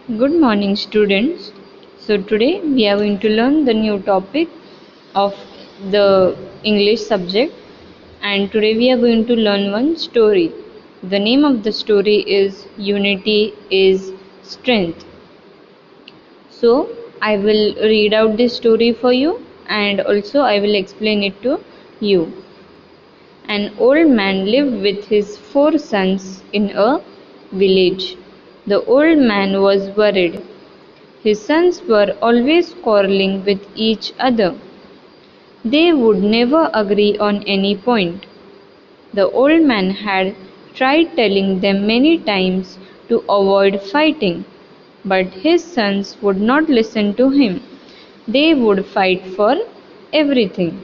Good morning, students. So, today we are going to learn the new topic of the English subject, and today we are going to learn one story. The name of the story is Unity is Strength. So, I will read out this story for you and also I will explain it to you. An old man lived with his 4 sons in a village. The old man was worried. His sons were always quarreling with each other. They would never agree on any point. The old man had tried telling them many times to avoid fighting, but his sons would not listen to him. They would fight for everything.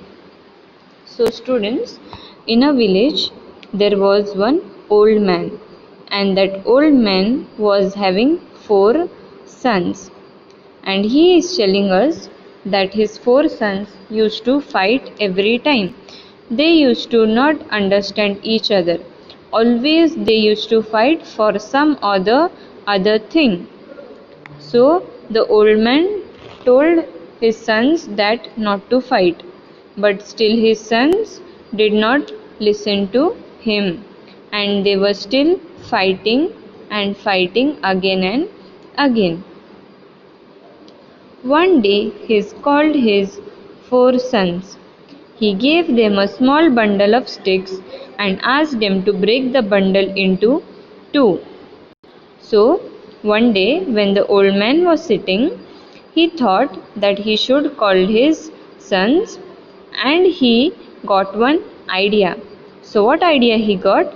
So, students, in a village there was one old man, and that old man was having 4 sons. And he is telling us that his 4 sons used to fight every time. They used to not understand each other. Always they used to fight for some other thing. So the old man told his sons that not to fight, but still his sons did not listen to him, and they were still fighting and fighting again and again. One day he called his 4 sons. He gave them a small bundle of sticks and asked them to break the bundle into two. So, one day when the old man was sitting, he thought that he should call his sons, and he got one idea. So, what idea he got?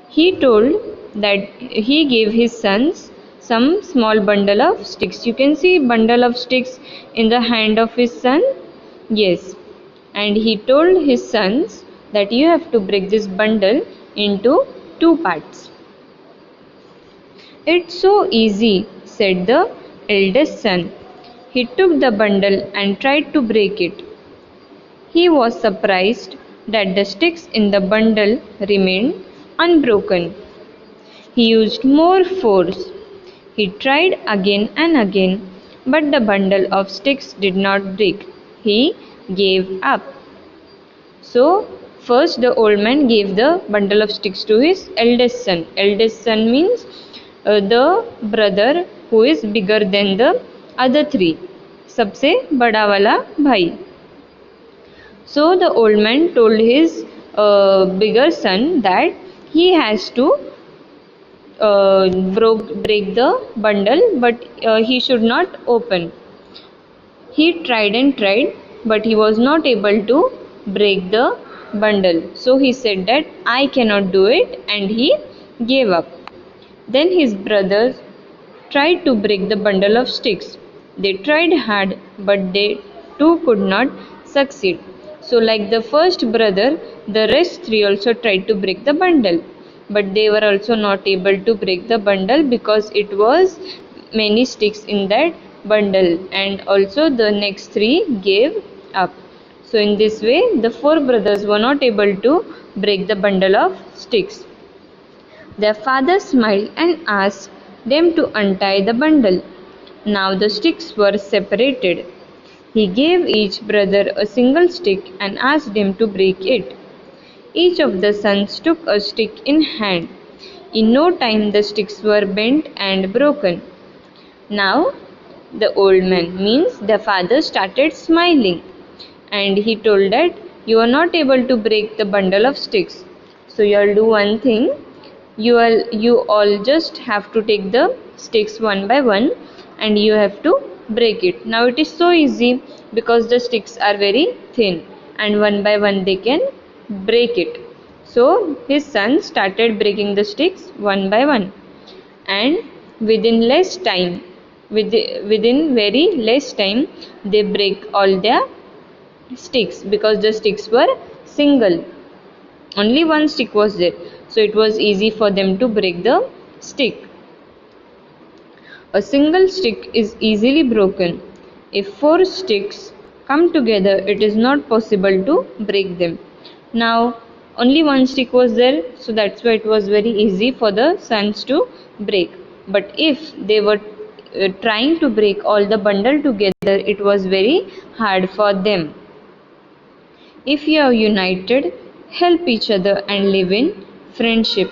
He told that he gave his sons some small bundle of sticks. You can see bundle of sticks in the hand of his son. Yes. And he told his sons that you have to break this bundle into 2 parts. It's so easy, said the eldest son. He took the bundle and tried to break it. He was surprised that the sticks in the bundle remained unbroken. He used more force. He tried again and again, but the bundle of sticks did not break. He gave up. So, first the old man gave the bundle of sticks to his eldest son. Eldest son means the brother who is bigger than the other 3. सबसे बड़ा वाला भाई. So the old man told his bigger son that he has to break the bundle, but he should not open. He tried and tried, but he was not able to break the bundle. So he said that I cannot do it, and he gave up. Then his brothers tried to break the bundle of sticks. They tried hard, but they too could not succeed. So, like the first brother, the rest 3 also tried to break the bundle, but they were also not able to break the bundle because it was many sticks in that bundle, and also the next 3 gave up. So, in this way, the 4 brothers were not able to break the bundle of sticks. Their father smiled and asked them to untie the bundle. Now the sticks were separated. He gave each brother a single stick and asked them to break it. Each of the sons took a stick in hand. In no time the sticks were bent and broken. Now the old man, means the father, started smiling, and he told that you are not able to break the bundle of sticks. So you'll do one thing. You all just have to take the sticks one by one and you have to break it. Now it is so easy because the sticks are very thin and one by one they can break it. So his son started breaking the sticks one by one, and within very less time they break all their sticks, because the sticks were single. Only one stick was there, so it was easy for them to break the stick. A single stick is easily broken. If 4 sticks come together, it is not possible to break them. Now, only one stick was there, so that's why it was very easy for the sons to break. But if trying to break all the bundle together, it was very hard for them. If you are united, help each other and live in friendship,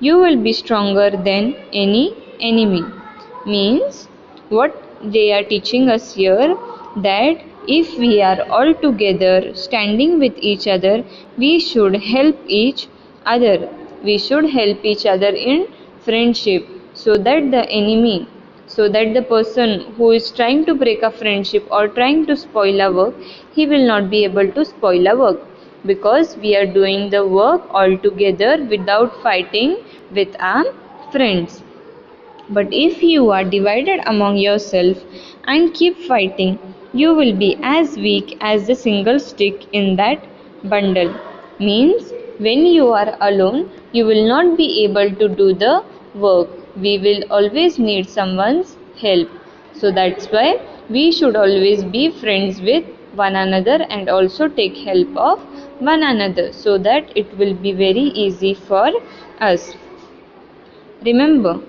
you will be stronger than any enemy. Means what they are teaching us here, that if we are all together standing with each other, we should help each other. We should help each other in friendship, so that the enemy, so that the person who is trying to break a friendship or trying to spoil a work, he will not be able to spoil a work, because we are doing the work all together without fighting with our friends. But if you are divided among yourself and keep fighting, you will be as weak as the single stick in that bundle. Means when you are alone, you will not be able to do the work. We will always need someone's help. So that's why we should always be friends with one another and also take help of one another, so that it will be very easy for us. Remember,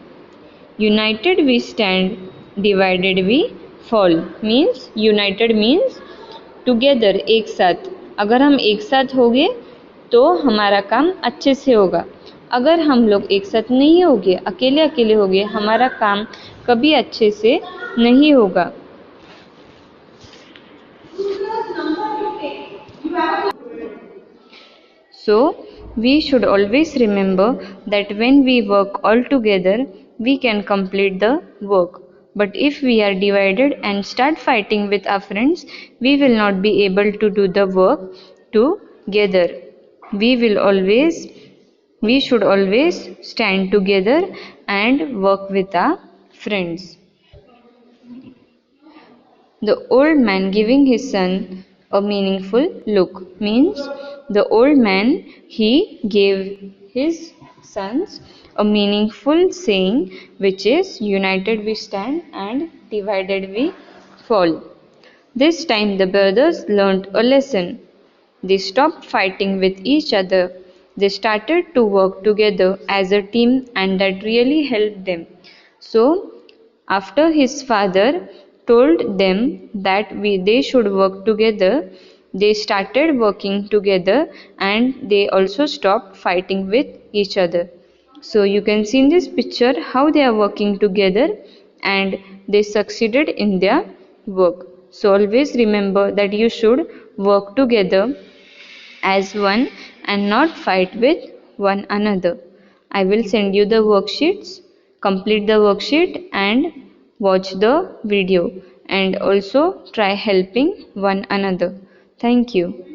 united we stand, divided we fall. Means United means together, एक साथ. अगर हम एक साथ होंगे तो हमारा काम अच्छे से होगा. अगर हम लोग एक साथ नहीं होंगे, अकेले अकेले होंगे, हमारा काम कभी अच्छे से नहीं होगा. So, we should always remember that when we work all together, we can complete the work. But if we are divided and start fighting with our friends, we will not be able to do the work together. We should always stand together and work with our friends. The old man giving his son a meaningful look. Means the old man, he gave his sons a meaningful saying, which is united we stand and divided we fall. This time the brothers learnt a lesson. They stopped fighting with each other. They started to work together as a team, and that really helped them. So after his father told them that they should work together, they started working together and they also stopped fighting with each other. So you can see in this picture how they are working together and they succeeded in their work. So always remember that you should work together as one and not fight with one another. I will send you the worksheets. Complete the worksheet and watch the video, and also try helping one another. Thank you.